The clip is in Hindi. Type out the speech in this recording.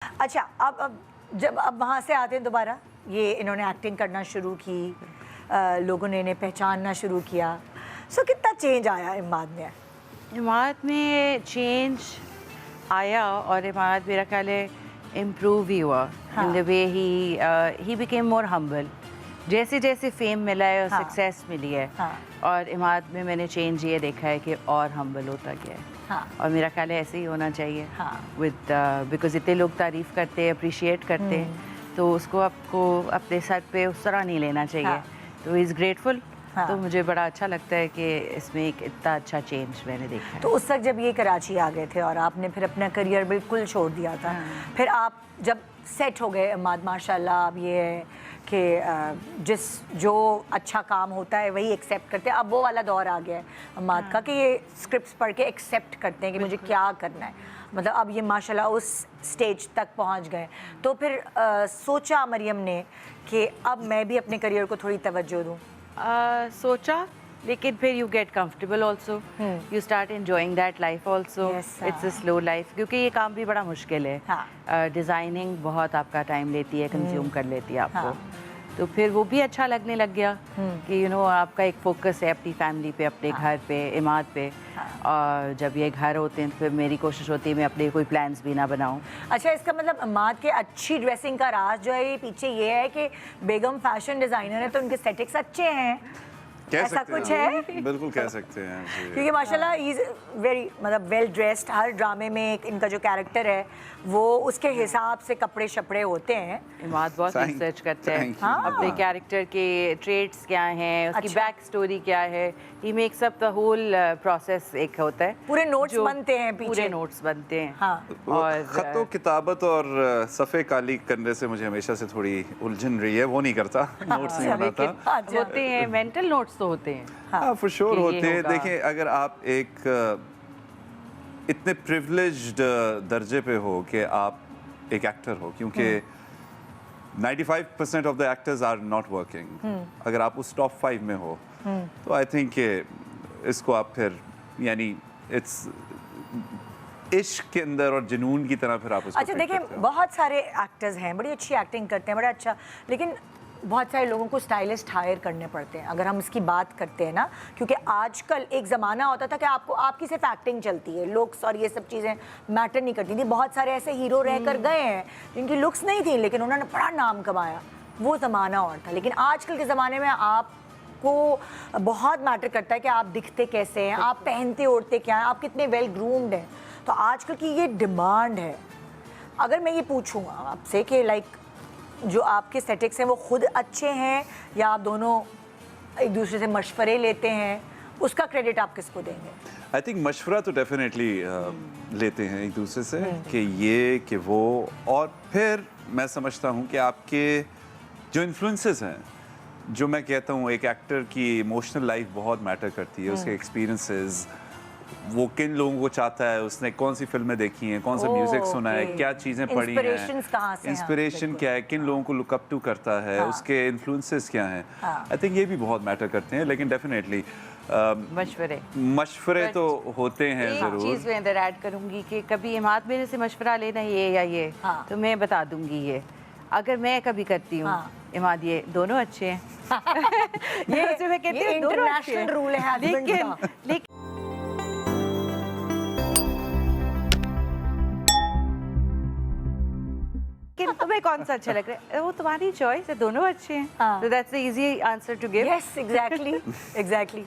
अच्छा, अब वहाँ से आते हैं दोबारा, ये इन्होंने एक्टिंग करना शुरू की, लोगों ने इन्हें पहचानना शुरू किया। सो कितना चेंज आया इमाद में? इमाद में चेंज आया और इमाद मेरा ख्याल है इम्प्रूव भी हुआ in the way he became more humble. जैसे जैसे फेम मिला है और सक्सेस मिली है और इमाद में मैंने चेंज ये देखा है कि और हम्बल होता गया है। और मेरा ख्याल है ऐसे ही होना चाहिए विद बिकॉज इतने लोग तारीफ़ करते हैं, अप्रिशिएट करते हैं, तो उसको आपको अपने सर पे उस तरह नहीं लेना चाहिए। तो इज़ ग्रेटफुल। तो मुझे बड़ा अच्छा लगता है कि इसमें एक इतना अच्छा चेंज मैंने देखा है। तो उस वक्त जब ये कराची आ गए थे और आपने फिर अपना करियर बिल्कुल छोड़ दिया था, फिर आप जब सेट हो गए इमाद माशाल्लाह, अब ये है कि जो अच्छा काम होता है वही एक्सेप्ट करते हैं, अब वो वाला दौर आ गया है इमाद का कि ये स्क्रिप्ट्स पढ़ के एक्सेप्ट करते हैं कि मुझे क्या करना है। मतलब अब ये माशाल्लाह उस स्टेज तक पहुंच गए। तो फिर सोचा मरियम ने कि अब मैं भी अपने करियर को थोड़ी तवज्जो दूँ। सोचा, लेकिन फिर you get comfortable also, you start enjoying that life also. It's a slow life, क्योंकि ये काम भी बड़ा मुश्किल है। डिज़ाइनिंग बहुत आपका टाइम लेती है, कंज्यूम कर लेती है आपको। तो फिर वो भी अच्छा लगने लग गया कि आपका एक फोकस है अपनी फैमिली पे, अपने घर पे, इमाद पे। और जब ये घर होते हैं तो फिर मेरी कोशिश होती है मैं अपने कोई प्लान्स भी ना बनाऊं। अच्छा, इसका मतलब इमाद के अच्छी ड्रेसिंग का राज जो है ये पीछे ये है कि बेगम फैशन डिज़ाइनर है तो उनके सेटिक्स अच्छे हैं, ऐसा कुछ है? बिल्कुल कह सकते हैं क्योंकि माशाल्लाह ही इज़ वेरी मतलब वेल ड्रेस्ड। हर ड्रामे में एक इनका जो कैरेक्टर है वो उसके हिसाब से कपड़े शपड़े होते हैं। इमाद बहुत रिसर्च करते हैं अपने कैरेक्टर के ट्रेट्स क्या हैं, उसकी बैक स्टोरी क्या है। He makes up the whole process. एक होता है पूरे नोट्स बनते हैं पीछे, पूरे नोट्स बनते हैं। और खतो किताबत और सफ़े काली करने से मुझे हमेशा से थोड़ी उलझन रही है, वो नहीं करता, नोट्स नहीं बनाता। होते हैं मेंटल नोट्स तो होते हैं, हाँ फॉर श्योर होते हैं। देखिए, अगर आप एक इतने प्रिविलेज्ड दर्जे पे हो कि आप एक एक्टर हो, क्योंकि 95% of the actors are not working, अगर आप उस टॉप 5 में हो तो आई थिंक इसको आप फिर यानी इट्स इश्क के अंदर और जुनून की तरह फिर आप उसको। अच्छा देखिए, बहुत सारे एक्टर्स हैं, बड़ी अच्छी एक्टिंग करते हैं, बड़ा अच्छा, लेकिन बहुत सारे लोगों को स्टाइलिस्ट हायर करने पड़ते हैं। अगर हम इसकी बात करते हैं ना, क्योंकि आजकल एक ज़माना होता था कि आपकी सिर्फ एक्टिंग चलती है, लुक्स और ये सब चीज़ें मैटर नहीं करती थी। बहुत सारे ऐसे हीरो रह कर गए हैं जिनकी लुक्स नहीं थी लेकिन उन्होंने बड़ा नाम कमाया, वो ज़माना और था। लेकिन आजकल के ज़माने में आपको बहुत मैटर करता है कि आप दिखते कैसे हैं, आप पहनते ओढ़ते क्या हैं, आप कितने वेल ग्रूम्ड हैं। तो आजकल की ये डिमांड है। अगर मैं ये पूछूँ आपसे कि लाइक जो आपके सेटिक्स हैं वो खुद अच्छे हैं या आप दोनों एक दूसरे से मशवरे लेते हैं, उसका क्रेडिट आप किसको देंगे? आई थिंक मशवरा तो डेफिनेटली लेते हैं एक दूसरे से कि ये कि वो, और फिर मैं समझता हूँ कि आपके जो इन्फ्लुएंसेस हैं, जो मैं कहता हूँ एक एक्टर की इमोशनल लाइफ बहुत मैटर करती है, उसके एक्सपीरियंसेस, वो किन लोगों को चाहता है, उसने कौन सी फिल्में देखी हैं, कौन सा म्यूजिक सुना है, क्या चीज़ें पढ़ी हैं, इंस्पिरेशन क्या है, किन लोगों को लुक अप टू करता है, उसके इन्फ्लुएंसेस क्या हैं। आई थिंक ये भी बहुत मैटर करते हैं। लेकिन डेफिनेटली मशवरे तो होते हैं ज़रूर। चीज़ मैं इधर ऐड करूँगी कि कभी इमाद मेरे से मशवरा लेना ये या ये, तो मैं बता दूँगी ये, अगर मैं कभी करती हूँ इमाद ये दोनों अच्छे हैं ये मैं कहती हूँ इंटरनेशनल रूल है, लेकिन तुम्हें कौन सा अच्छा लग रहा है वो तुम्हारी चॉइस है, दोनों अच्छे हैं। So that's the easy answer to give. Yes, exactly.